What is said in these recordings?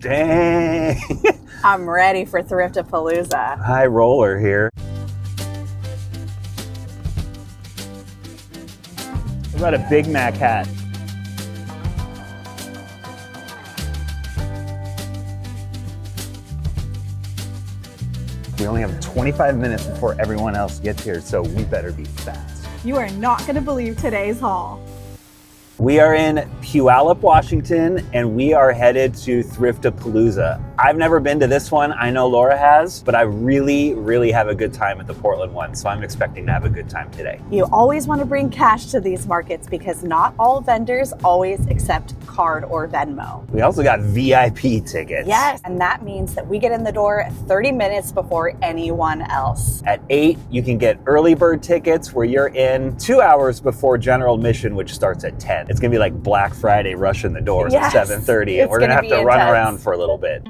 Dang. I'm ready for Thriftapalooza. High roller here. What about a Big Mac hat? We only have 25 minutes before everyone else gets here, so we better be fast. You are not going to believe today's haul. We are in Puyallup, Washington, and we are headed to Thriftapalooza. I've never been to this one. I know Laura has, but I really have a good time at the Portland one, so I'm expecting to have a good time today. You always want to bring cash to these markets because not all vendors always accept card or Venmo. We also got VIP tickets. Yes, and that means that we get in the door 30 minutes before anyone else. At 8, you can get early bird tickets where you're in 2 hours before general admission, which starts at 10. It's gonna be like Black Friday rushing the doors at 7:30, and we're gonna have to run around for a little bit.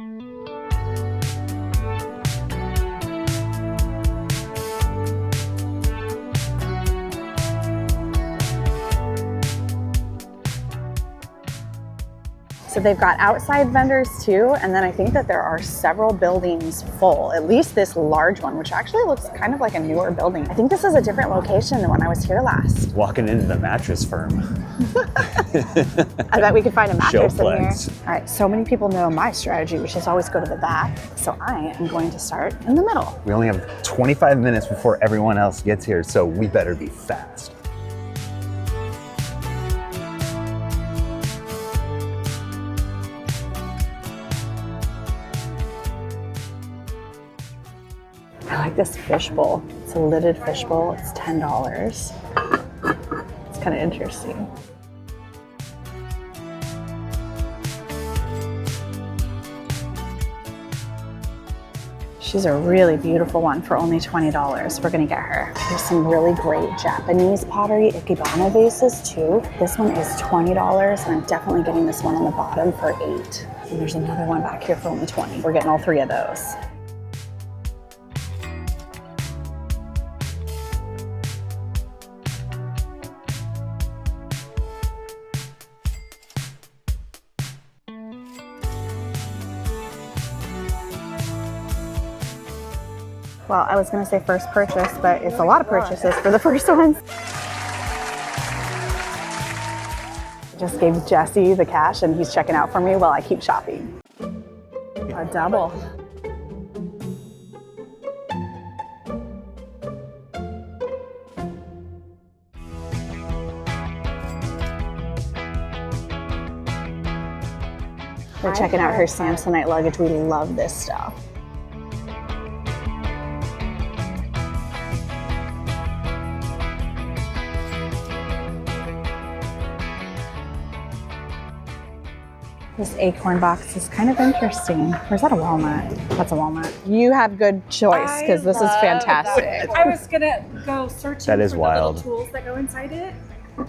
So they've got outside vendors too, and then I think that there are several buildings full, at least this large one, which actually looks kind of like a newer building. I think this is a different location than when I was here last. Walking into the mattress firm. I bet we could find a mattress in here. Showplex. All right, so many people know my strategy, which is always go to the back. So I am going to start in the middle. We only have 25 minutes before everyone else gets here, so we better be fast. I like this fishbowl. It's a lidded fishbowl. It's $10. It's kind of interesting. She's a really beautiful one for only $20. We're gonna get her. There's some really great Japanese pottery ikebana vases too. This one is $20, and I'm definitely getting this one on the bottom for $8. And there's another one back here for only $20. We're getting all 3 of those. Well, I was gonna say first purchase, but it's a lot of purchases for the first ones. Just gave Jesse the cash and he's checking out for me while I keep shopping. A double. We're checking out her Samsonite luggage. We love this stuff. This acorn box is kind of interesting. Or is that a walnut? That's a walnut. You have good choice because this is fantastic. I was gonna go searching That is for wild. the little tools that go inside it,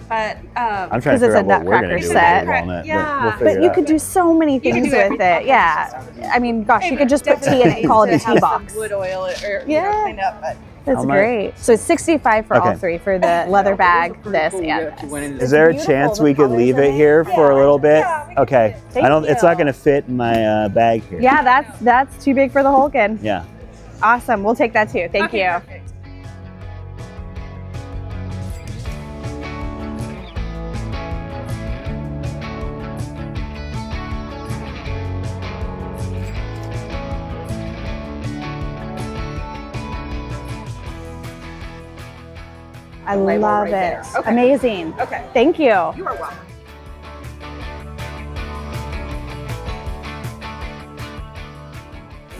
but I'm trying to figure out what we're gonna do with set. the walnut. Yeah. We'll figure But it you out. could do so many things with it. Yeah. I mean, gosh, you could just put tea in it and call it a tea box. Wood oil or Yeah. clean up, but That's How much? great. So it's $65 for all Okay. 3 for the leather bag, this, and this. Is there a Beautiful, chance the we could colors leave in it it. here for a little bit? Yeah, we can Okay. Thank I don't. It's not you. going to fit in my bag here. Yeah, that's too big for the Hulkin. Yeah. Awesome. We'll take that too. Thank Okay, you. perfect. I Label love right it. there. Okay. Amazing. Okay. Thank you. You are welcome.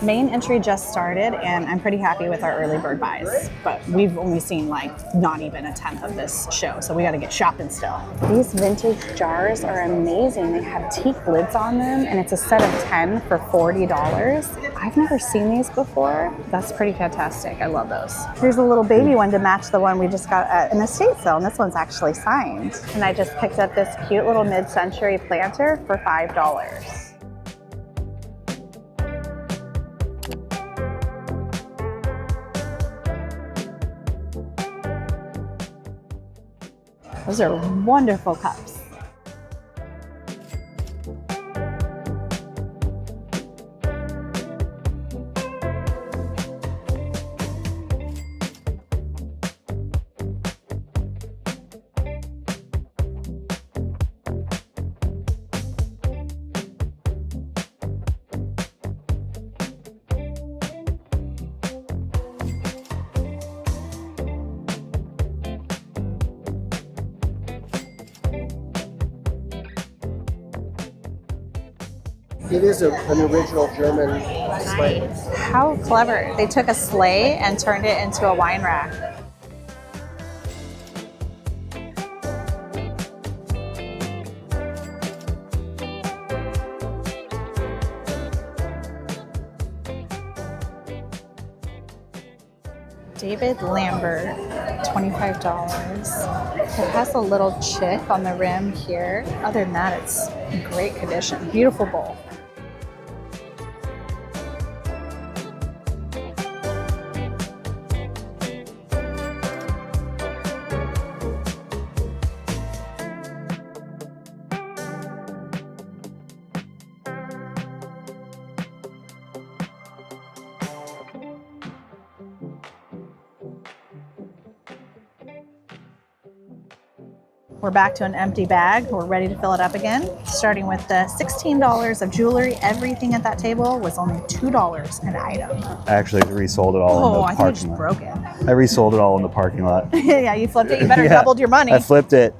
Main entry just started and I'm pretty happy with our early bird buys, but we've only seen like not even a tenth of this show, so we got to get shopping still. These vintage jars are amazing. They have teak lids on them and it's a set of 10 for $40. I've never seen these before. That's pretty fantastic. I love those. Here's a little baby one to match the one we just got at an estate sale, and this one's actually signed. And I just picked up this cute little mid-century planter for $5. Those are wonderful cups. It is an original German sleigh. How clever. They took a sleigh and turned it into a wine rack. David Lambert, $25. It has a little chick on the rim here. Other than that, it's in great condition. Beautiful bowl. We're back to an empty bag. We're ready to fill it up again. Starting with the $16 of jewelry. Everything at that table was only $2 an item. I actually resold it all in the I think you parking just lot. broke it. I resold it all in the parking lot. Yeah, you flipped it. You better Yeah, doubled your money. I flipped it.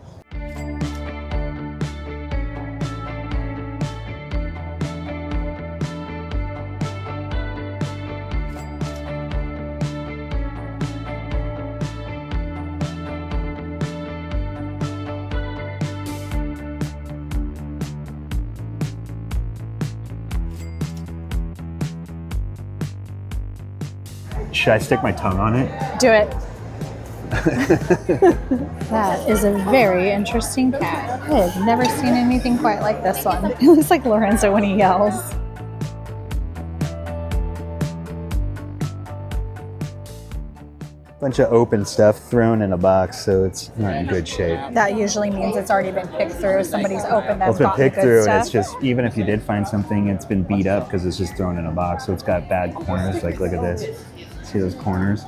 Should I stick my tongue on it? Do it. That is a very interesting cat. I have never seen anything quite like this one. It looks like Lorenzo when he yells. Bunch of open stuff thrown in a box, so it's not in good shape. That usually means it's already been picked through. Somebody's opened Well, that, it's been gotten the picked good through, stuff. and it's just, even if you did find something, it's been beat up because it's just thrown in a box. So it's got bad corners. Like, look at this. See those corners?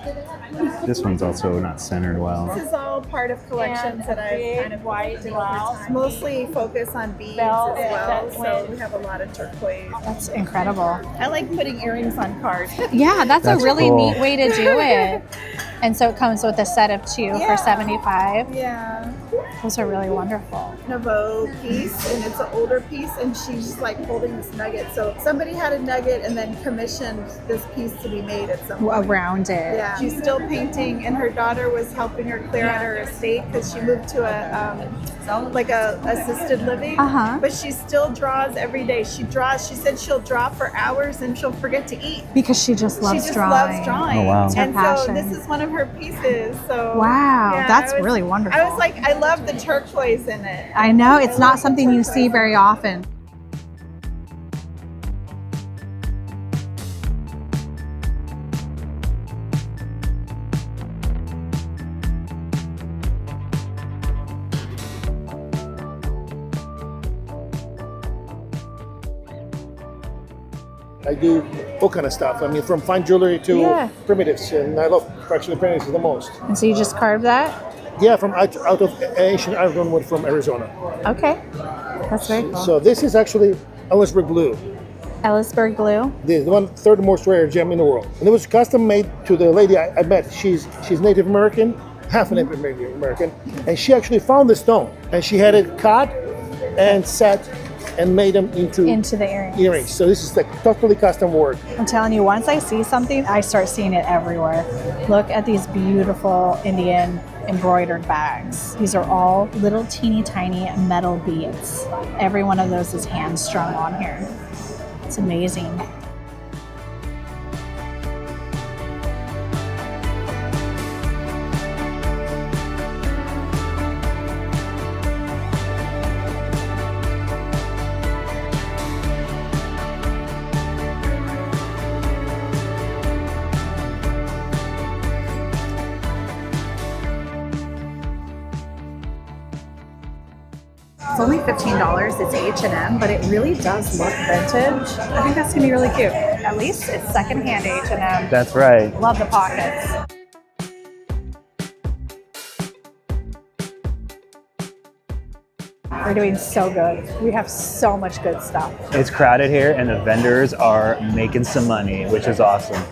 This one's also not centered well. This is all part of collections that I've kind of white over time. Mostly focus on beads as well, so we have a lot of turquoise. That's incredible. I like putting earrings on cards. Yeah, that's That's a really cool. neat way to do it. And so it comes with a set of two Yeah. for $75. Yeah, Those are really wonderful. Nouveau piece, and it's an older piece, and she's like holding this nugget. So somebody had a nugget and then commissioned this piece to be made at some point. Around it. Yeah, she's still painting, and her daughter was helping her clear out her estate because she moved to a assisted living. Uh-huh. But she still draws every day. She draws. She said she'll draw for hours and she'll forget to eat. Because she just loves She just drawing. loves drawing. Oh, wow. It's her And so passion. this is one of her pieces. So Wow, yeah, that's I was- really wonderful. I was like, I love the turquoise in it. I know, it's I not love the something you see turquoise. very often. I do all kind of stuff. I mean, from fine jewelry to Yeah. primitives, and I love fractional primitives the most. And so you just carved that? Yeah, from out of ancient ironwood from Arizona. Okay. That's very cool. So this is actually Ellisburg blue, Ellisburg blue. the one third most rare gem in the world, and it was custom made to the lady I met. She's Native American, half a Native American, and she actually found the stone, and she had it cut and set and made them into Into the earrings. earrings. So this is like totally custom work. I'm telling you, once I see something, I start seeing it everywhere. Look at these beautiful Indian embroidered bags. These are all little teeny tiny metal beads. Every one of those is hand strung on here. It's amazing. It's only $15. It's H&M, but it really does look vintage. I think that's gonna be really cute. At least it's secondhand H&M. That's right. Love the pockets. We're doing so good. We have so much good stuff. It's crowded here, and the vendors are making some money, which is awesome.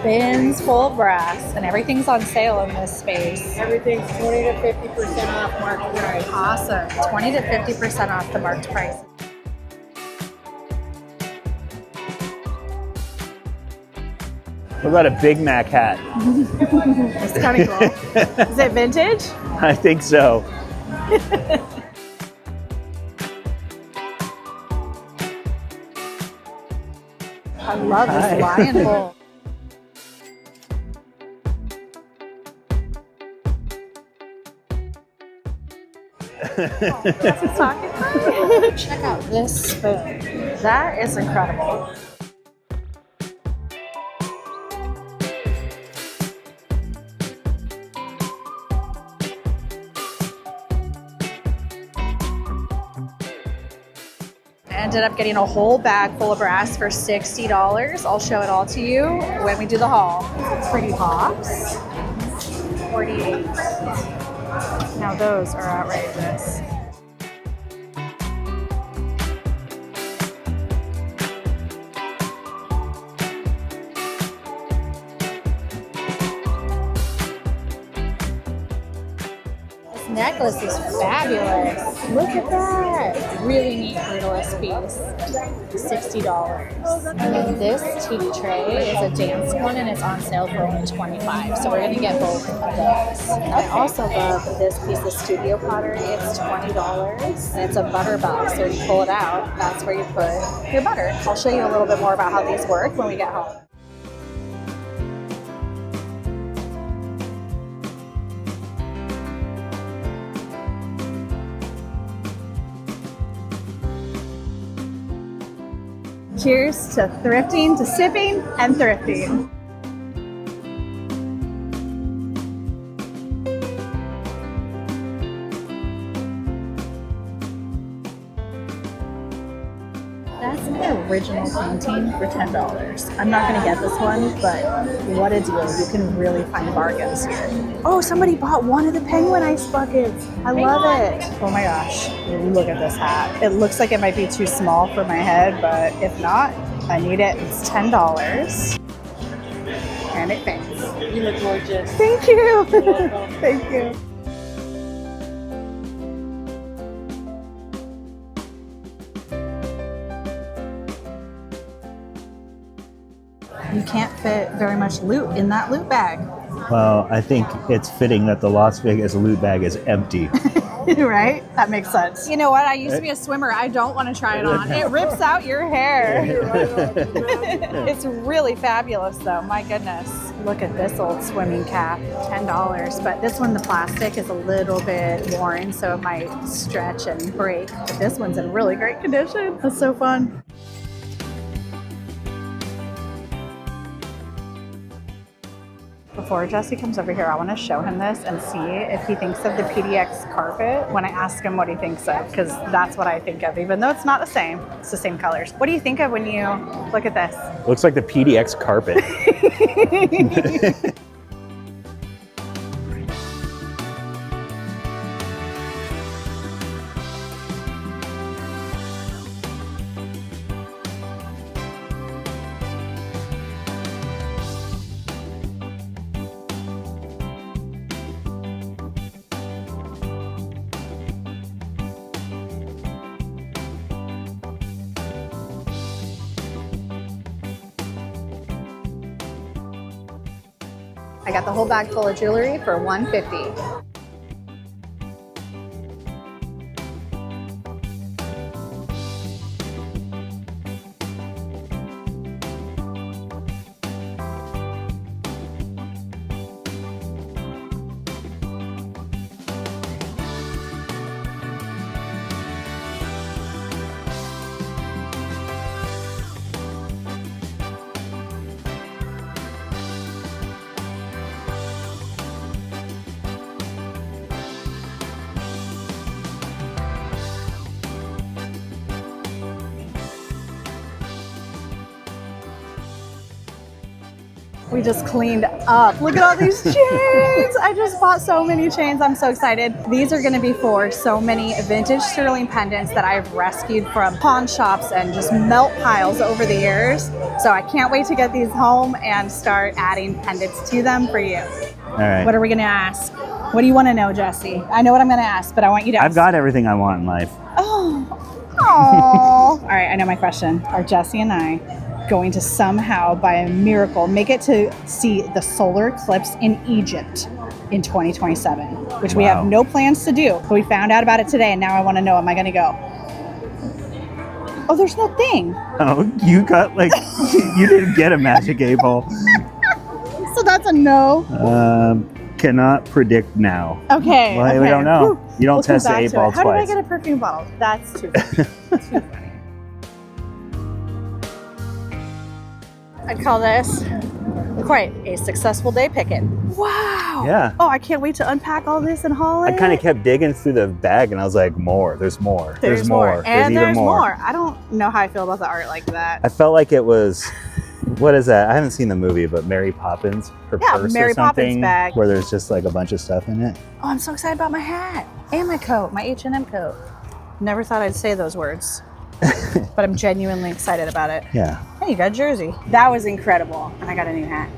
bins full of brass, and everything's on sale in this space. Everything's 20 to 50% off market price. Awesome. 20 to 50% off the marked price. What about a Big Mac hat? It's kind of cool. Is it vintage? I think so. I love this lion bowl. That's a socket for. Check out this spoon. That is incredible. Ended up getting a whole bag full of brass for $60. I'll show it all to you when we do the haul. It's a pretty box. 48. Now those are outrageous. This necklace is fabulous. Look at that. Really neat brutalist piece. $60. And then this tea tray is a dance one and it's on sale for only $25. So we're gonna get both of those. I also love this piece of studio pottery. It's $20 and it's a butter box. So when you pull it out, that's where you put your butter. I'll show you a little bit more about how these work when we get home. Cheers to thrifting, to sipping, and thrifting. That's an original painting for $10. I'm not gonna get this one, but what a deal. You can really find bargains here. Oh, somebody bought one of the penguin ice buckets. I love it. Oh my gosh, look at this hat. It looks like it might be too small for my head, but if not, I need it. It's $10. And it fits. You look gorgeous. Thank you. Thank you. You can't fit very much loot in that loot bag. Well, I think it's fitting that the Las Vegas loot bag is empty. Right? That makes sense. You know what? I used to be a swimmer. I don't want to try it on. It rips out your hair. It's really fabulous though. My goodness. Look at this old swimming cap. $10. But this one, the plastic is a little bit worn, so it might stretch and break. But this one's in really great condition. That's so fun. Before Jesse comes over here, I want to show him this and see if he thinks of the PDX carpet when I ask him what he thinks of, because that's what I think of, even though it's not the same. It's the same colors. What do you think of when you look at this? Looks like the PDX carpet. I got the whole bag full of jewelry for $150. We just cleaned up. Look at all these chains. I just bought so many chains. I'm so excited. These are going to be for so many vintage sterling pendants that I've rescued from pawn shops and just melt piles over the years. So I can't wait to get these home and start adding pendants to them for you. All right. What are we going to ask? What do you want to know, Jesse? I know what I'm going to ask, but I want you to ask. I've got everything I want in life. Oh. All right, I know my question. Are Jesse and I going to somehow, by a miracle, make it to see the solar eclipse in Egypt in 2027, which we have no plans to do, but we found out about it today, and now I want to know, am I going to go? Oh, there's no thing. Oh, you got like, you didn't get a magic 8-ball. So that's a no. Cannot predict now. Okay. Well, okay. we don't know. Whew. You don't We'll test the come back to 8-ball it. How twice. did I get a perfume bottle? That's too funny. Too funny. I'd call this quite a successful day picking. Wow. Yeah. Oh, I can't wait to unpack all this and haul it. I kind of kept digging through the bag and I was like, more. There's more. There's more. And even there's more. I don't know how I feel about the art like that. I felt like it was, what is that? I haven't seen the movie, but Mary Poppins, her purse Mary or something, Poppins bag. where there's just like a bunch of stuff in it. Oh, I'm so excited about my hat and my coat, my H&M coat. Never thought I'd say those words, but I'm genuinely excited about it. Yeah. Hey, you got a jersey. That was incredible. And I got a new hat.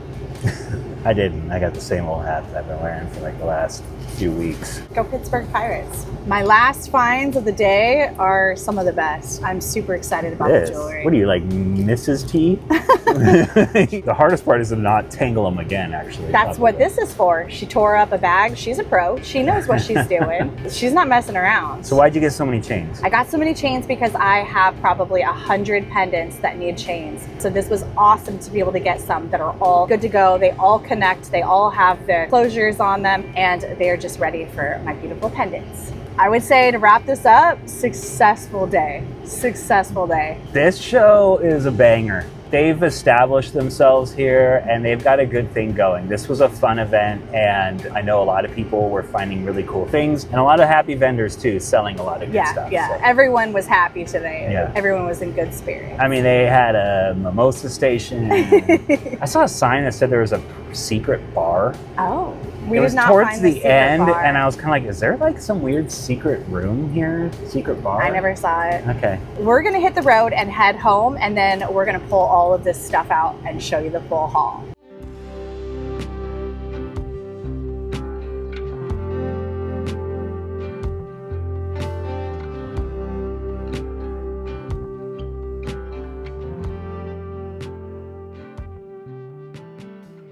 I didn't. I got the same old hat that I've been wearing for like the last few weeks. Go Pittsburgh Pirates. My last finds of the day are some of the best. I'm super excited about the jewelry. What are you, like Mrs. T? The hardest part is to not tangle them again, actually. That's what this is for. She tore up a bag. She's a pro. She knows what she's doing. She's not messing around. So why'd you get so many chains? I got so many chains because I have probably 100 pendants that need chains. So this was awesome to be able to get some that are all good to go. They all connect. They all have their closures on them, and they're just ready for my beautiful pendants. I would say, to wrap this up, successful day. Successful day. This show is a banger. They've established themselves here and they've got a good thing going. This was a fun event and I know a lot of people were finding really cool things and a lot of happy vendors too, selling a lot of good stuff. Yeah, so. Everyone was happy today. Yeah. Everyone was in good spirits. I mean, they had a mimosa station. I saw a sign that said there was a secret bar. Oh. It was towards the end, and I was kind of like, is there like some weird secret room here? Secret bar? I never saw it. Okay. We're gonna hit the road and head home, and then we're gonna pull all of this stuff out and show you the full haul.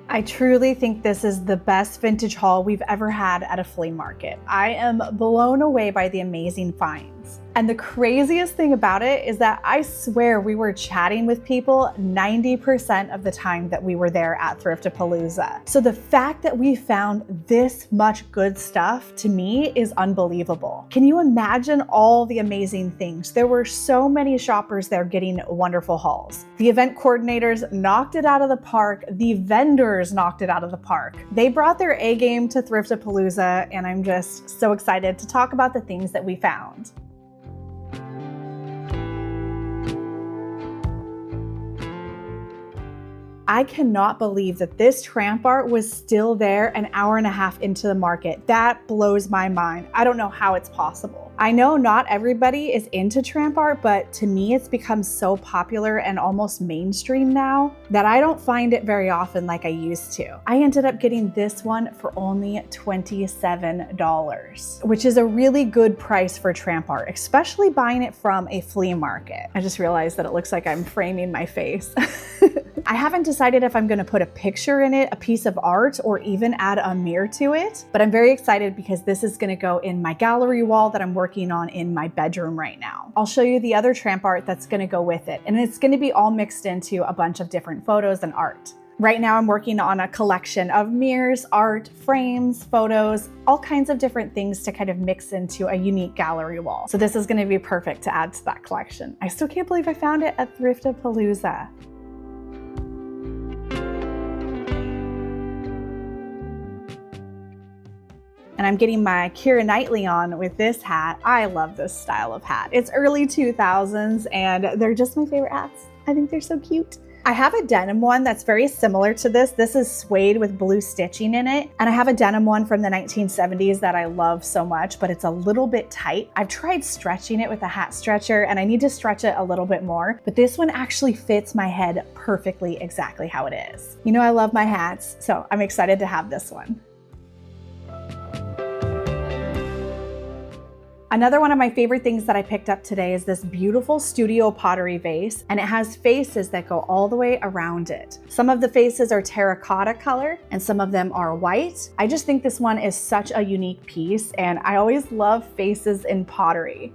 I truly think this is the best vintage haul we've ever had at a flea market. I am blown away by the amazing finds. And the craziest thing about it is that I swear we were chatting with people 90% of the time that we were there at Thriftapalooza. So the fact that we found this much good stuff, to me, is unbelievable. Can you imagine all the amazing things? There were so many shoppers there getting wonderful hauls. The event coordinators knocked it out of the park. The vendors knocked it out of the park. They brought their A game to Thriftapalooza, and I'm just so excited to talk about the things that we found. I cannot believe that this tramp art was still there an hour and a half into the market. That blows my mind. I don't know how it's possible. I know not everybody is into tramp art, but to me it's become so popular and almost mainstream now that I don't find it very often like I used to. I ended up getting this one for only $27, which is a really good price for tramp art, especially buying it from a flea market. I just realized that it looks like I'm framing my face. I haven't decided if I'm gonna put a picture in it, a piece of art, or even add a mirror to it, but I'm very excited because this is gonna go in my gallery wall that I'm working on in my bedroom right now. I'll show you the other tramp art that's gonna go with it, and it's gonna be all mixed into a bunch of different photos and art. Right now I'm working on a collection of mirrors, art, frames, photos, all kinds of different things to kind of mix into a unique gallery wall. So this is gonna be perfect to add to that collection. I still can't believe I found it at Thriftapalooza. And I'm getting my Keira Knightley on with this hat. I love this style of hat. It's early 2000s and they're just my favorite hats. I think they're so cute. I have a denim one that's very similar to this. This is suede with blue stitching in it. And I have a denim one from the 1970s that I love so much, but it's a little bit tight. I've tried stretching it with a hat stretcher and I need to stretch it a little bit more, but this one actually fits my head perfectly exactly how it is. You know, I love my hats, so I'm excited to have this one. Another one of my favorite things that I picked up today is this beautiful studio pottery vase, and it has faces that go all the way around it. Some of the faces are terracotta color and some of them are white. I just think this one is such a unique piece, and I always love faces in pottery.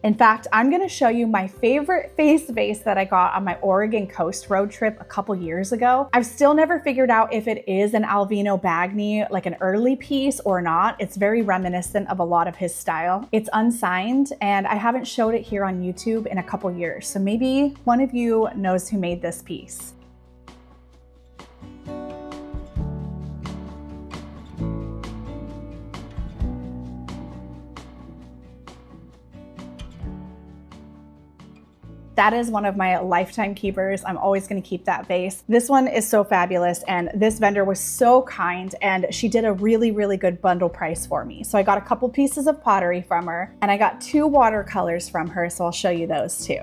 In fact, I'm gonna show you my favorite face vase that I got on my Oregon coast road trip a couple years ago. I've still never figured out if it is an Alvino Bagni, like an early piece or not. It's very reminiscent of a lot of his style. It's unsigned and I haven't showed it here on YouTube in a couple years. So maybe one of you knows who made this piece. That is one of my lifetime keepers. I'm always gonna keep that vase. This one is so fabulous, and this vendor was so kind, and she did a really, really good bundle price for me. So I got a couple pieces of pottery from her, and I got 2 watercolors from her, so I'll show you those too.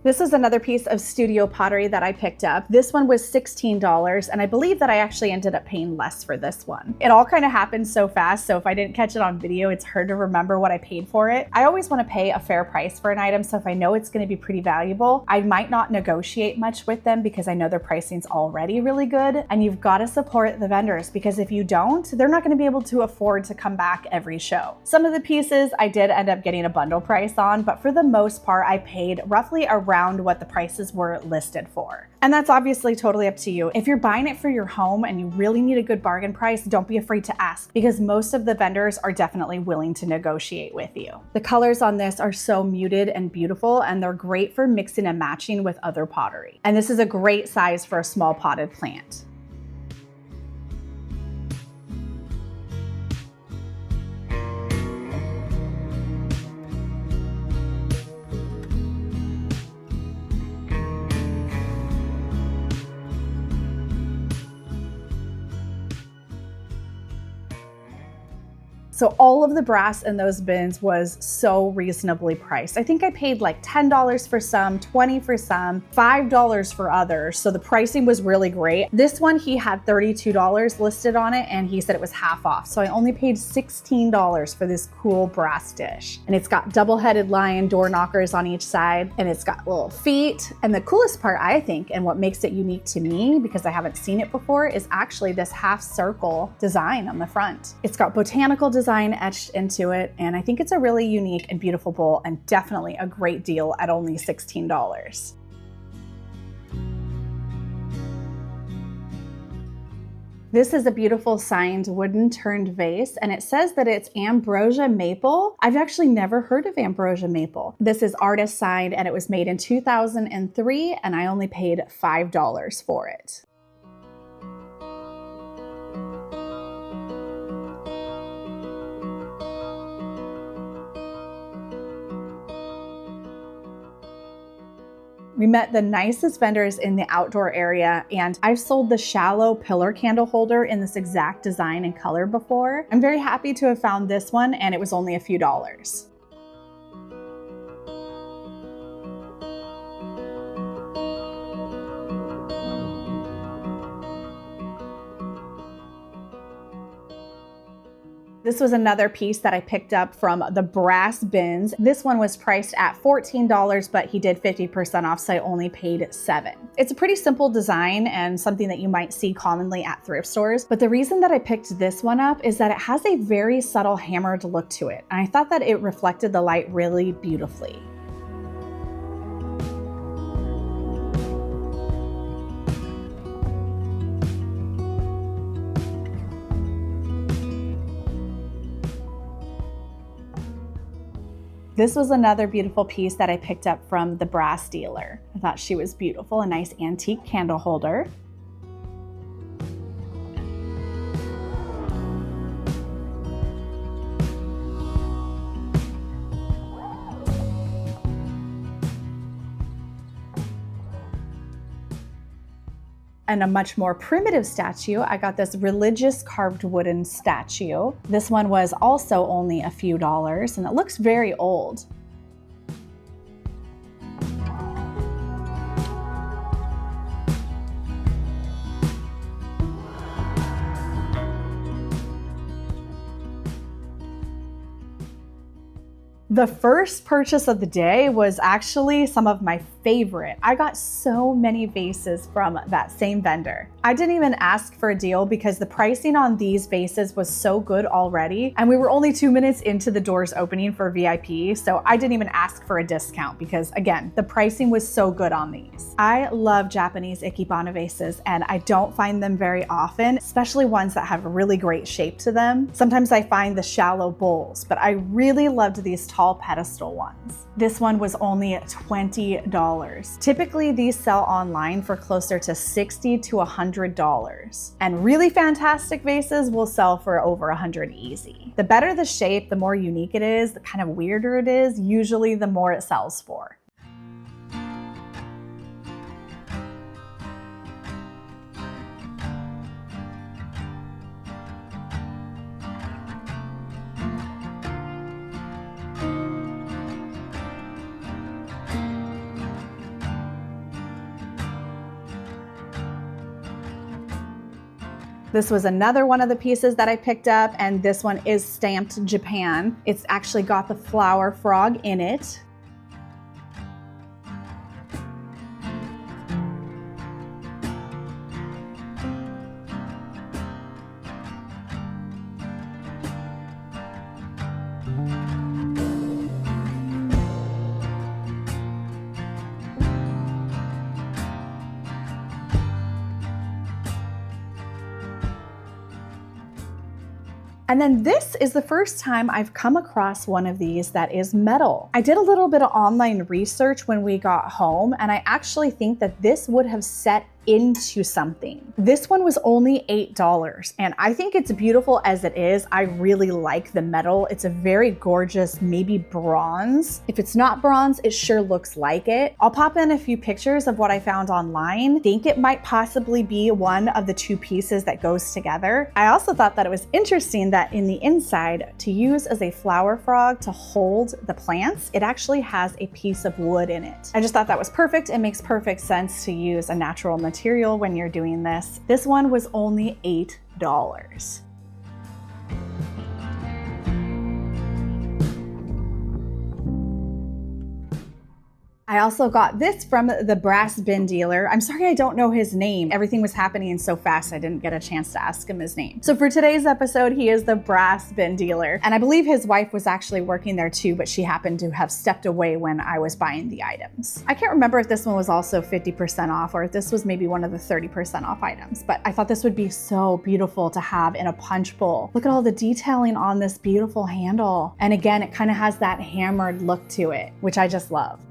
This is another piece of studio pottery that I picked up. This one was $16, and I believe that I actually ended up paying less for this one. It all kind of happened so fast, so if I didn't catch it on video, it's hard to remember what I paid for it. I always want to pay a fair price for an item, so if I know it's going to be pretty valuable, I might not negotiate much with them because I know their pricing's already really good, and you've got to support the vendors because if you don't, they're not going to be able to afford to come back every show. Some of the pieces I did end up getting a bundle price on, but for the most part, I paid roughly around what the prices were listed for. And that's obviously totally up to you. If you're buying it for your home and you really need a good bargain price, don't be afraid to ask because most of the vendors are definitely willing to negotiate with you. The colors on this are so muted and beautiful, and they're great for mixing and matching with other pottery. And this is a great size for a small potted plant. So all of the brass in those bins was so reasonably priced. I think I paid like $10 for some, $20 for some, $5 for others. So the pricing was really great. This one, he had $32 listed on it and he said it was half off. So I only paid $16 for this cool brass dish. And it's got double-headed lion door knockers on each side, and it's got little feet. And the coolest part, I think, and what makes it unique to me, because I haven't seen it before, is actually this half circle design on the front. It's got botanical design etched into it, and I think it's a really unique and beautiful bowl and definitely a great deal at only $16. This is a beautiful signed wooden turned vase, and it says that it's ambrosia maple. I've actually never heard of ambrosia maple. This is artist signed and it was made in 2003, and I only paid $5 for it. We met the nicest vendors in the outdoor area, and I've sold the shallow pillar candle holder in this exact design and color before. I'm very happy to have found this one, and it was only a few dollars. This was another piece that I picked up from the brass bins. This one was priced at $14, but he did 50% off, so I only paid $7. It's a pretty simple design and something that you might see commonly at thrift stores, but the reason that I picked this one up is that it has a very subtle hammered look to it, and I thought that it reflected the light really beautifully. This was another beautiful piece that I picked up from the brass dealer. I thought she was beautiful, a nice antique candle holder. And a much more primitive statue, I got this religious carved wooden statue. This one was also only a few dollars, and it looks very old. The first purchase of the day was actually some of my favorite. I got so many vases from that same vendor. I didn't even ask for a deal because the pricing on these vases was so good already, and we were only 2 minutes into the doors opening for VIP, so I didn't even ask for a discount because, again, the pricing was so good on these. I love Japanese ikebana vases, and I don't find them very often, especially ones that have a really great shape to them. Sometimes I find the shallow bowls, but I really loved these tall pedestal ones. This one was only $20. Typically, these sell online for closer to $60 to $100. And really fantastic vases will sell for over $100 easy. The better the shape, the more unique it is, the kind of weirder it is, usually the more it sells for. This was another one of the pieces that I picked up, and this one is stamped Japan. It's actually got the flower frog in it. And then this is the first time I've come across one of these that is metal. I did a little bit of online research when we got home, and I actually think that this would have set into something. This one was only $8, and I think it's beautiful as it is. I really like the metal. It's a very gorgeous, maybe bronze. If it's not bronze, it sure looks like it. I'll pop in a few pictures of what I found online. I think it might possibly be one of the two pieces that goes together. I also thought that it was interesting that in the inside, to use as a flower frog to hold the plants, it actually has a piece of wood in it. I just thought that was perfect. It makes perfect sense to use a natural material when you're doing this. This one was only $8. I also got this from the brass bin dealer. I'm sorry I don't know his name. Everything was happening so fast I didn't get a chance to ask him his name. So for today's episode, he is the brass bin dealer. And I believe his wife was actually working there too, but she happened to have stepped away when I was buying the items. I can't remember if this one was also 50% off or if this was maybe one of the 30% off items, but I thought this would be so beautiful to have in a punch bowl. Look at all the detailing on this beautiful handle. And again, it kind of has that hammered look to it, which I just love.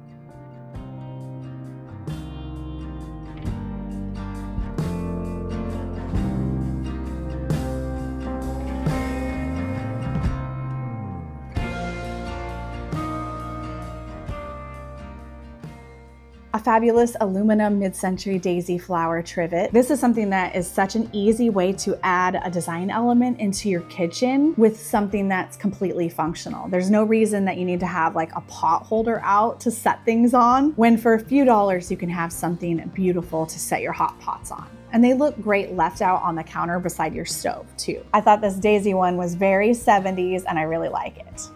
A fabulous aluminum mid-century daisy flower trivet. This is something that is such an easy way to add a design element into your kitchen with something that's completely functional. There's no reason that you need to have like a pot holder out to set things on, when for a few dollars you can have something beautiful to set your hot pots on. And they look great left out on the counter beside your stove too. I thought this daisy one was very 70s and I really like it.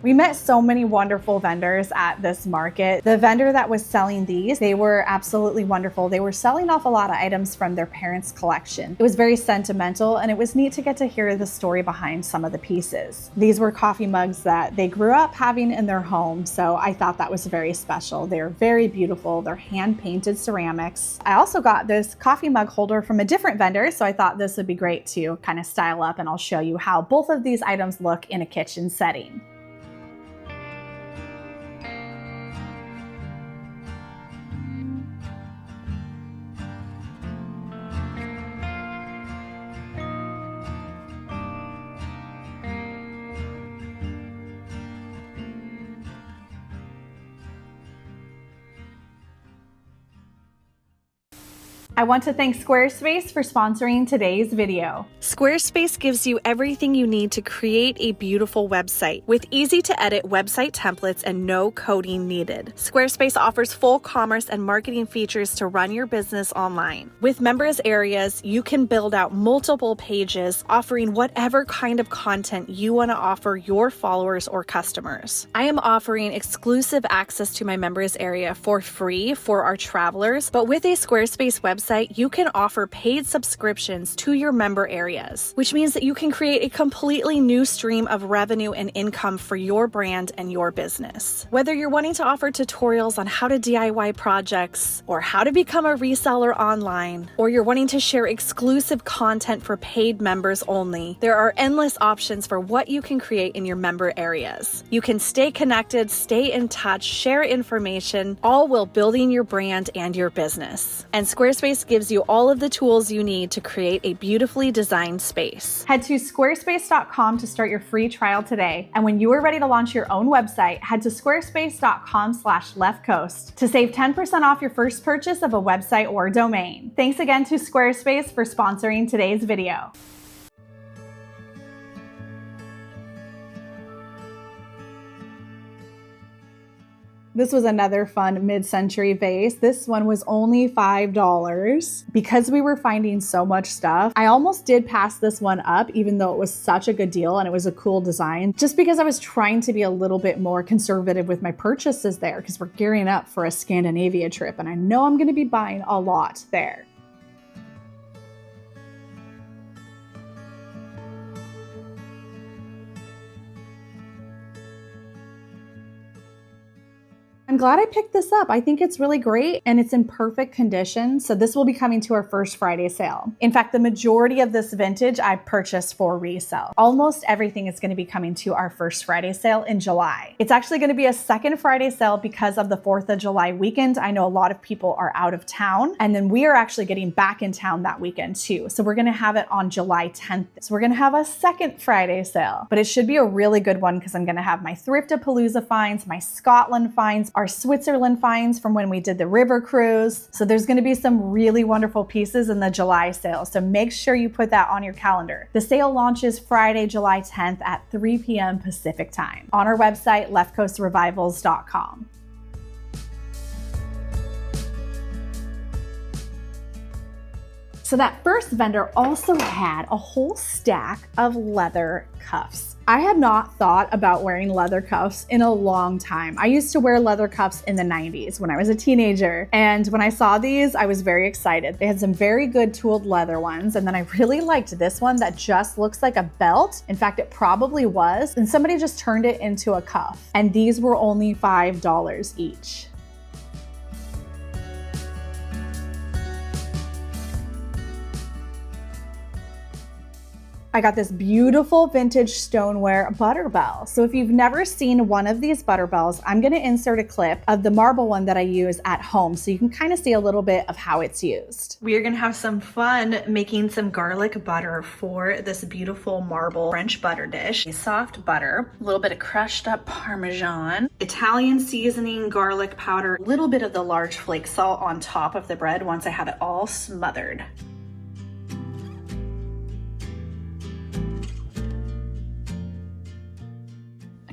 We met so many wonderful vendors at this market. The vendor that was selling these, they were absolutely wonderful. They were selling off a lot of items from their parents' collection. It was very sentimental, and it was neat to get to hear the story behind some of the pieces. These were coffee mugs that they grew up having in their home, so I thought that was very special. They're very beautiful. They're hand-painted ceramics. I also got this coffee mug holder from a different vendor, so I thought this would be great to kind of style up, and I'll show you how both of these items look in a kitchen setting. I want to thank Squarespace for sponsoring today's video. Squarespace gives you everything you need to create a beautiful website with easy to edit website templates and no coding needed. Squarespace offers full commerce and marketing features to run your business online. With members areas, you can build out multiple pages offering whatever kind of content you want to offer your followers or customers. I am offering exclusive access to my members area for free for our travelers, but with a Squarespace website, you can offer paid subscriptions to your member areas, which means that you can create a completely new stream of revenue and income for your brand and your business. Whether you're wanting to offer tutorials on how to DIY projects or how to become a reseller online, or you're wanting to share exclusive content for paid members only, there are endless options for what you can create in your member areas. You can stay connected, stay in touch, share information, all while building your brand and your business. And Squarespace gives you all of the tools you need to create a beautifully designed space. Head to squarespace.com to start your free trial today. And when you are ready to launch your own website, head to squarespace.com/leftcoast to save 10% off your first purchase of a website or domain. Thanks again to Squarespace for sponsoring today's video. This was another fun mid-century vase. This one was only $5. Because we were finding so much stuff, I almost did pass this one up, even though it was such a good deal and it was a cool design, just because I was trying to be a little bit more conservative with my purchases there, because we're gearing up for a Scandinavia trip and I know I'm going to be buying a lot there. I'm glad I picked this up. I think it's really great and it's in perfect condition. So this will be coming to our first Friday sale. In fact, the majority of this vintage I purchased for resale. Almost everything is going to be coming to our first Friday sale in July. It's actually going to be a second Friday sale because of the 4th of July weekend. I know a lot of people are out of town, and then we are actually getting back in town that weekend too. So we're going to have it on July 10th. So we're going to have a second Friday sale, but it should be a really good one because I'm going to have my Thriftapalooza finds, my Scotland finds, our Switzerland finds from when we did the river cruise. So there's going to be some really wonderful pieces in the July sale. So make sure you put that on your calendar. The sale launches Friday, July 10th at 3 p.m. Pacific time on our website, leftcoastrevivals.com. So that first vendor also had a whole stack of leather cuffs. I had not thought about wearing leather cuffs in a long time. I used to wear leather cuffs in the 90s when I was a teenager. And when I saw these, I was very excited. They had some very good tooled leather ones. And then I really liked this one that just looks like a belt. In fact, it probably was. And somebody just turned it into a cuff. And these were only $5 each. I got this beautiful vintage stoneware butter bell. So if you've never seen one of these butter bells, I'm going to insert a clip of the marble one that I use at home so you can kind of see a little bit of how it's used. We are going to have some fun making some garlic butter for this beautiful marble French butter dish. A soft butter, a little bit of crushed up Parmesan, Italian seasoning, garlic powder, a little bit of the large flake salt on top of the bread once I had it all smothered.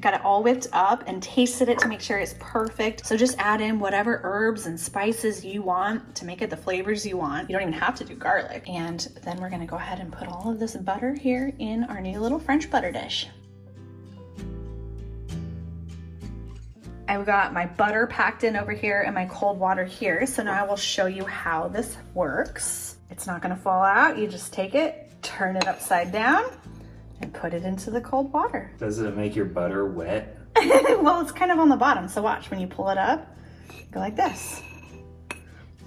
Got it all whipped up and tasted it to make sure it's perfect. So just add in whatever herbs and spices you want to make it the flavors you want. You don't even have to do garlic. And then we're gonna go ahead and put all of this butter here in our new little French butter dish. I've got my butter packed in over here and my cold water here. So now I will show you how this works. It's not gonna fall out. You just take it, turn it upside down, and put it into the cold water. Does it make your butter wet? Well, it's kind of on the bottom. So watch, when you pull it up, go like this.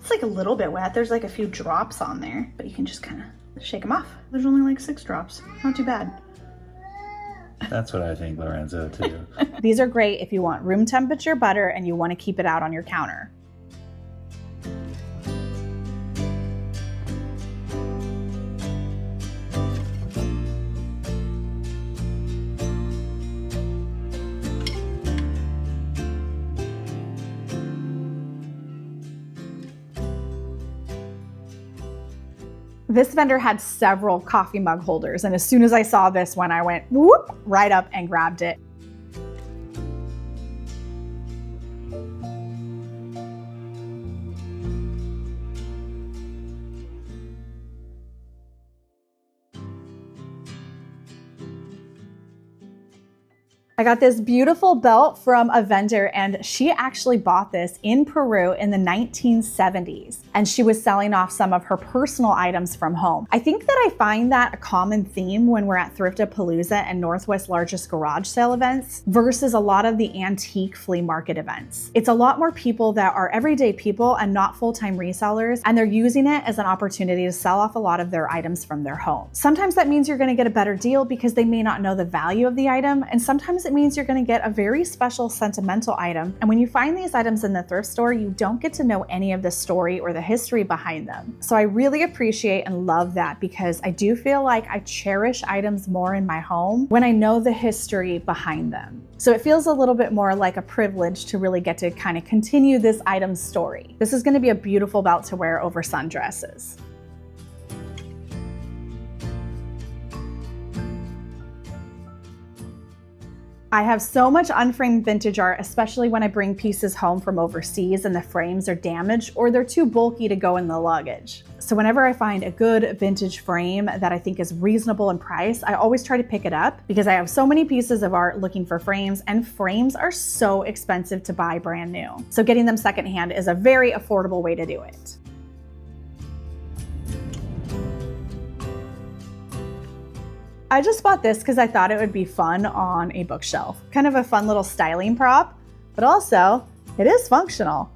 It's like a little bit wet. There's like a few drops on there, but you can just kind of shake them off. There's only like 6 drops. Not too bad. That's what I think, Lorenzo, too. These are great if you want room temperature butter and you want to keep it out on your counter. This vendor had several coffee mug holders, and as soon as I saw this one, I went whoop, right up and grabbed it. I got this beautiful belt from a vendor, and she actually bought this in Peru in the 1970s, and she was selling off some of her personal items from home. I think that I find that a common theme when we're at Thriftapalooza and Northwest's largest garage sale events versus a lot of the antique flea market events. It's a lot more people that are everyday people and not full-time resellers, and they're using it as an opportunity to sell off a lot of their items from their home. Sometimes that means you're gonna get a better deal because they may not know the value of the item, and sometimes it means you're going to get a very special sentimental item. And when you find these items in the thrift store, you don't get to know any of the story or the history behind them. So I really appreciate and love that, because I do feel like I cherish items more in my home when I know the history behind them. So it feels a little bit more like a privilege to really get to kind of continue this item's story. This is going to be a beautiful belt to wear over sundresses. I have so much unframed vintage art, especially when I bring pieces home from overseas and the frames are damaged or they're too bulky to go in the luggage. So whenever I find a good vintage frame that I think is reasonable in price, I always try to pick it up because I have so many pieces of art looking for frames, and frames are so expensive to buy brand new. So getting them secondhand is a very affordable way to do it. I just bought this because I thought it would be fun on a bookshelf. Kind of a fun little styling prop, but also it is functional.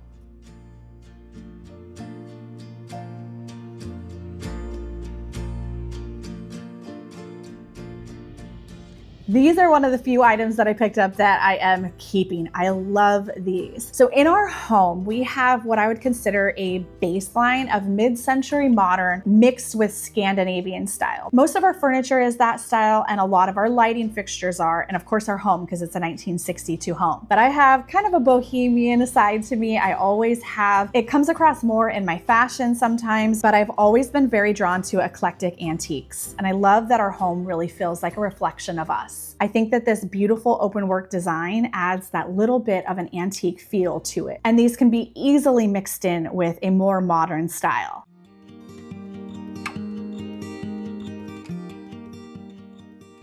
These are one of the few items that I picked up that I am keeping. I love these. So in our home, we have what I would consider a baseline of mid-century modern mixed with Scandinavian style. Most of our furniture is that style, and a lot of our lighting fixtures are, and of course our home, because it's a 1962 home. But I have kind of a bohemian side to me. I always have. It comes across more in my fashion sometimes, but I've always been very drawn to eclectic antiques. And I love that our home really feels like a reflection of us. I think that this beautiful open work design adds that little bit of an antique feel to it. And these can be easily mixed in with a more modern style.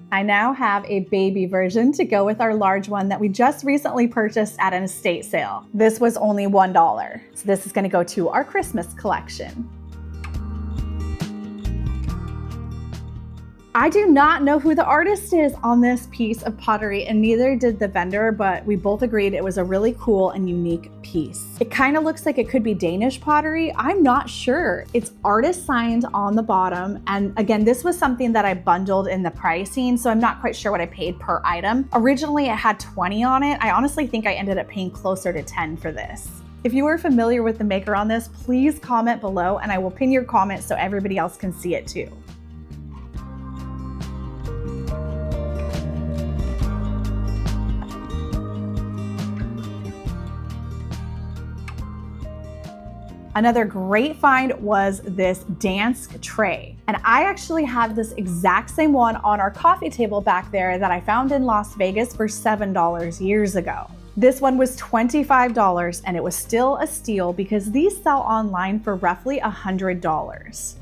I now have a baby version to go with our large one that we just recently purchased at an estate sale. This was only $1. So this is going to go to our Christmas collection. I do not know who the artist is on this piece of pottery, and neither did the vendor, but we both agreed it was a really cool and unique piece. It kind of looks like it could be Danish pottery. I'm not sure. It's artist signed on the bottom. And again, this was something that I bundled in the pricing, so I'm not quite sure what I paid per item. Originally, it had 20 on it. I honestly think I ended up paying closer to 10 for this. If you are familiar with the maker on this, please comment below and I will pin your comment so everybody else can see it too. Another great find was this Dansk tray. And I actually have this exact same one on our coffee table back there that I found in Las Vegas for $7 years ago. This one was $25 and it was still a steal because these sell online for roughly $100.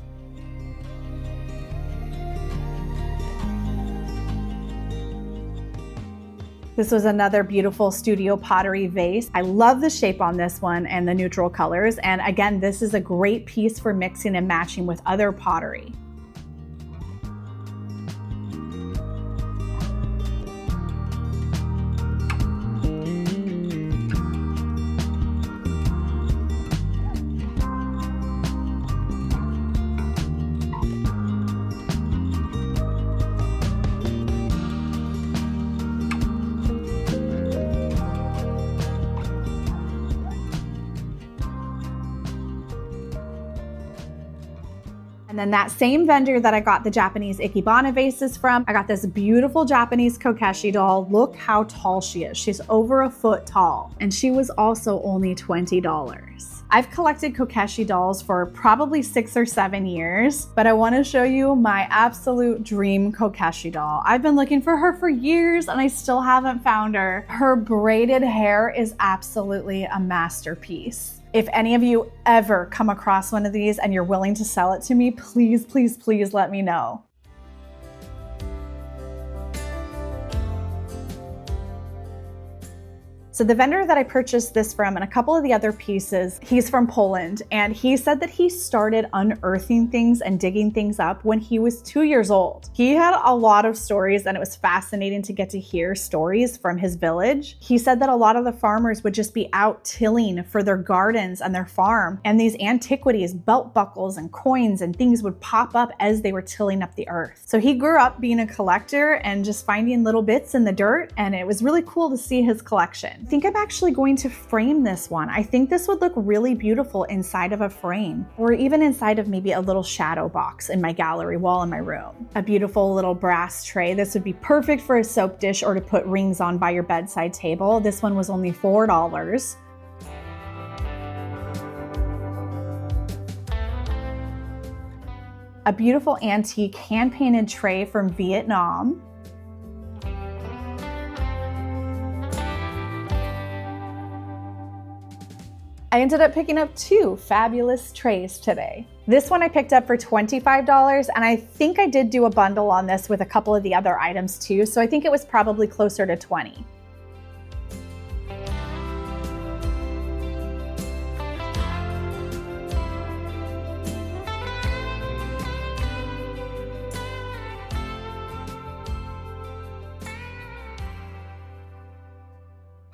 This was another beautiful studio pottery vase. I love the shape on this one and the neutral colors. And again, this is a great piece for mixing and matching with other pottery. And then that same vendor that I got the Japanese Ikebana vases from, I got this beautiful Japanese Kokeshi doll. Look how tall she is. She's over a foot tall. And she was also only $20. I've collected Kokeshi dolls for probably 6 or 7 years, but I want to show you my absolute dream Kokeshi doll. I've been looking for her for years and I still haven't found her. Her braided hair is absolutely a masterpiece. If any of you ever come across one of these and you're willing to sell it to me, please, please, please let me know. So the vendor that I purchased this from and a couple of the other pieces, he's from Poland, and he said that he started unearthing things and digging things up when he was 2 years old. He had a lot of stories and it was fascinating to get to hear stories from his village. He said that a lot of the farmers would just be out tilling for their gardens and their farm, and these antiquities, belt buckles and coins and things would pop up as they were tilling up the earth. So he grew up being a collector and just finding little bits in the dirt, and it was really cool to see his collection. I think I'm actually going to frame this one. I think this would look really beautiful inside of a frame, or even inside of maybe a little shadow box in my gallery wall in my room. A beautiful little brass tray. This would be perfect for a soap dish or to put rings on by your bedside table. This one was only $4. A beautiful antique hand-painted tray from Vietnam. I ended up picking up 2 fabulous trays today. This one I picked up for $25, and I think I did do a bundle on this with a couple of the other items too, so I think it was probably closer to $20.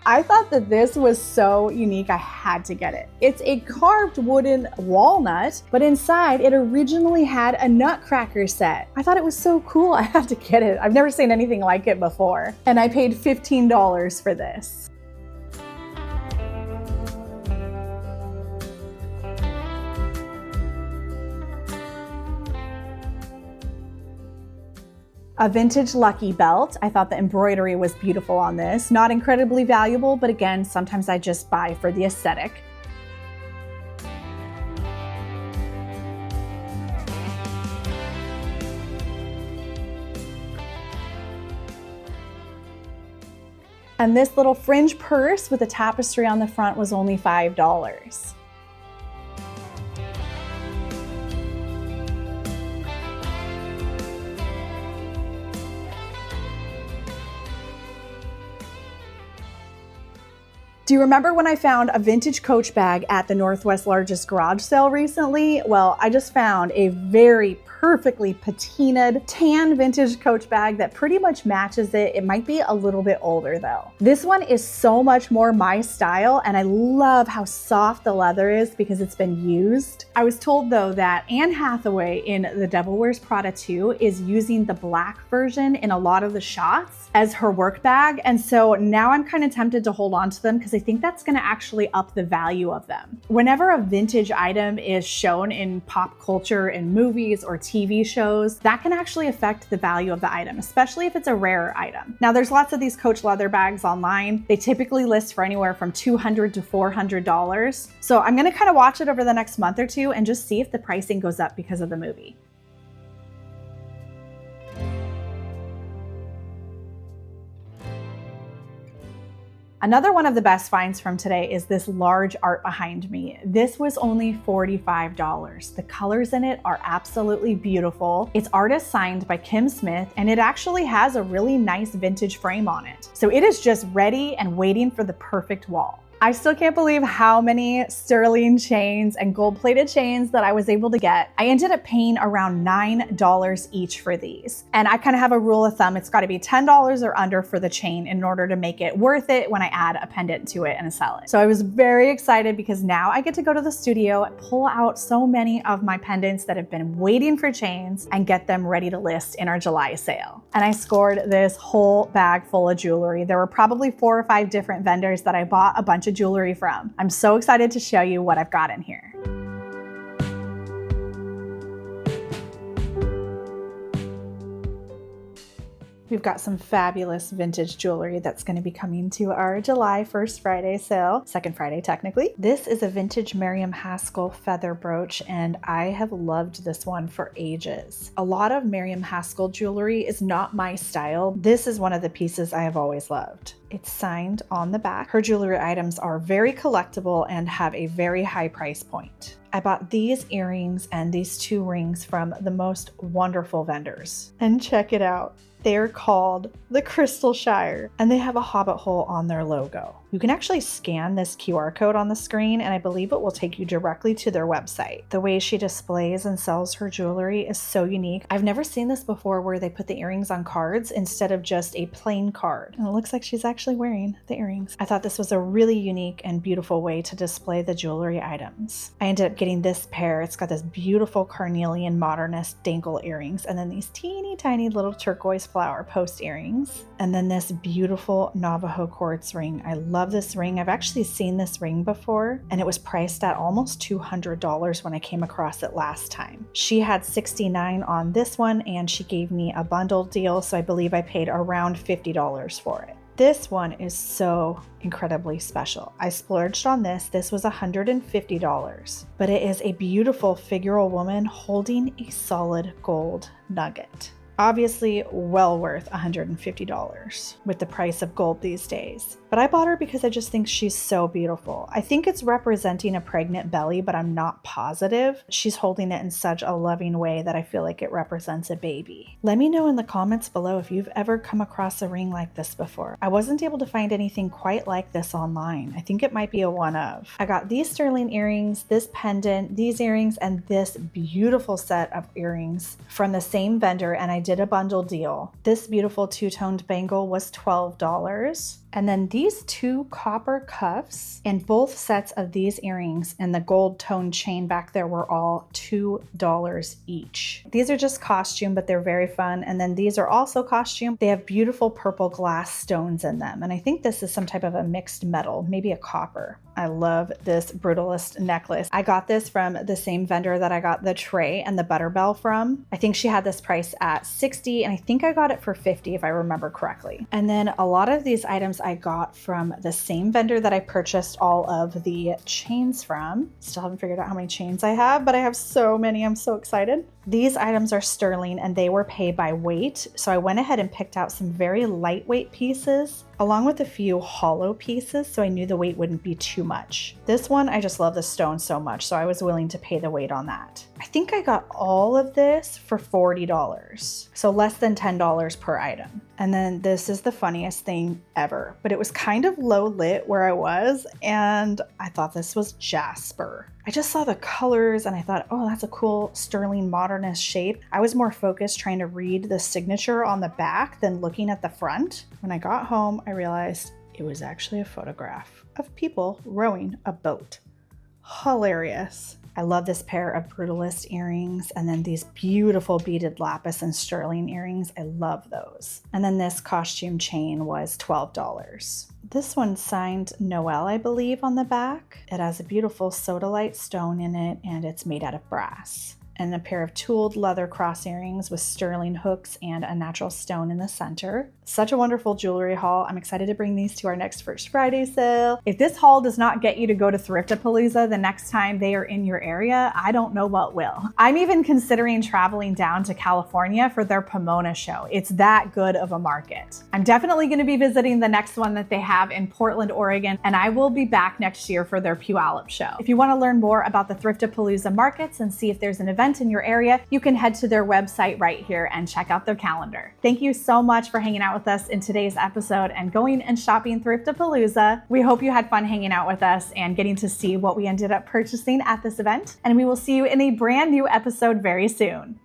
I thought that this was so unique, I had to get it. It's a carved wooden walnut, but inside it originally had a nutcracker set. I thought it was so cool, I had to get it. I've never seen anything like it before. And I paid $15 for this. A vintage Lucky belt. I thought the embroidery was beautiful on this. Not incredibly valuable, but again, sometimes I just buy for the aesthetic. And this little fringe purse with a tapestry on the front was only $5. Do you remember when I found a vintage Coach bag at the Northwest largest garage sale recently? Well, I just found a very perfectly patinaed tan vintage Coach bag that pretty much matches it. It might be a little bit older though. This one is so much more my style, and I love how soft the leather is because it's been used. I was told though that Anne Hathaway in The Devil Wears Prada 2 is using the black version in a lot of the shots as her work bag, and so now I'm kind of tempted to hold on to them because I think that's going to actually up the value of them. Whenever a vintage item is shown in pop culture, in movies or TV shows, that can actually affect the value of the item, especially if it's a rare item. Now there's lots of these Coach leather bags online. They typically list for anywhere from $200 to $400. So I'm going to kind of watch it over the next month or two and just see if the pricing goes up because of the movie. Another one of the best finds from today is this large art behind me. This was only $45. The colors in it are absolutely beautiful. It's artist signed by Kim Smith, and it actually has a really nice vintage frame on it. So it is just ready and waiting for the perfect wall. I still can't believe how many sterling chains and gold-plated chains that I was able to get. I ended up paying around $9 each for these. And I kind of have a rule of thumb, it's gotta be $10 or under for the chain in order to make it worth it when I add a pendant to it and sell it. So I was very excited because now I get to go to the studio, pull out so many of my pendants that have been waiting for chains and get them ready to list in our July sale. And I scored this whole bag full of jewelry. There were probably 4 or 5 different vendors that I bought a bunch of jewelry from. I'm so excited to show you what I've got in here. We've got some fabulous vintage jewelry that's going to be coming to our July 1st Friday sale, second Friday technically. This is a vintage Miriam Haskell feather brooch, and I have loved this one for ages. A lot of Miriam Haskell jewelry is not my style. This is one of the pieces I have always loved. It's signed on the back. Her jewelry items are very collectible and have a very high price point. I bought these earrings and these 2 rings from the most wonderful vendors. And check it out. They're called the Crystal Shire, and they have a hobbit hole on their logo. You can actually scan this QR code on the screen, and I believe it will take you directly to their website. The way she displays and sells her jewelry is so unique. I've never seen this before where they put the earrings on cards instead of just a plain card. And it looks like she's actually wearing the earrings. I thought this was a really unique and beautiful way to display the jewelry items. I ended up getting this pair. It's got this beautiful carnelian modernist dangle earrings, and then these teeny tiny little turquoise flower post earrings, and then this beautiful Navajo quartz ring. I love this ring. I've actually seen this ring before, and it was priced at almost $200 when I came across it last time. She had $69 on this one, and she gave me a bundle deal, so I believe I paid around $50 for it. This one is so incredibly special. I splurged on this. This was $150, but it is a beautiful figural woman holding a solid gold nugget. Obviously well worth $150 with the price of gold these days. But I bought her because I just think she's so beautiful. I think it's representing a pregnant belly, but I'm not positive. She's holding it in such a loving way that I feel like it represents a baby. Let me know in the comments below if you've ever come across a ring like this before. I wasn't able to find anything quite like this online. I think it might be a one of. I got these sterling earrings, this pendant, these earrings, and this beautiful set of earrings from the same vendor, and I did a bundle deal. This beautiful two-toned bangle was $12. And then these 2 copper cuffs and both sets of these earrings and the gold toned chain back there were all $2 each. These are just costume, but they're very fun. And then these are also costume. They have beautiful purple glass stones in them. And I think this is some type of a mixed metal, maybe a copper. I love this brutalist necklace. I got this from the same vendor that I got the tray and the butter bell from. I think she had this price at $60, and I think I got it for $50 if I remember correctly. And then a lot of these items I got from the same vendor that I purchased all of the chains from. Still haven't figured out how many chains I have, but I have so many. I'm so excited. These items are sterling and they were paid by weight. So I went ahead and picked out some very lightweight pieces along with a few hollow pieces, so I knew the weight wouldn't be too much. This one, I just love the stone so much, so I was willing to pay the weight on that. I think I got all of this for $40, so less than $10 per item. And then this is the funniest thing ever, but it was kind of low lit where I was, and I thought this was jasper. I just saw the colors and I thought, oh, that's a cool sterling modernist shape. I was more focused trying to read the signature on the back than looking at the front. When I got home, I realized it was actually a photograph of people rowing a boat. Hilarious. I love this pair of brutalist earrings, and then these beautiful beaded lapis and sterling earrings. I love those. And then this costume chain was $12. This one's signed Noelle, I believe, on the back. It has a beautiful sodalite stone in it, and it's made out of brass. and a pair of tooled leather cross earrings with sterling hooks and a natural stone in the center. Such a wonderful jewelry haul. I'm excited to bring these to our next First Friday sale. If this haul does not get you to go to Thriftapalooza the next time they are in your area, I don't know what will. I'm even considering traveling down to California for their Pomona show. It's that good of a market. I'm definitely going to be visiting the next one that they have in Portland, Oregon, and I will be back next year for their Puyallup show. If you want to learn more about the Thriftapalooza markets and see if there's an event in your area, you can head to their website right here and check out their calendar. Thank you so much for hanging out with us in today's episode and going and shopping Thriftapalooza. We hope you had fun hanging out with us and getting to see what we ended up purchasing at this event, and we will see you in a brand new episode very soon.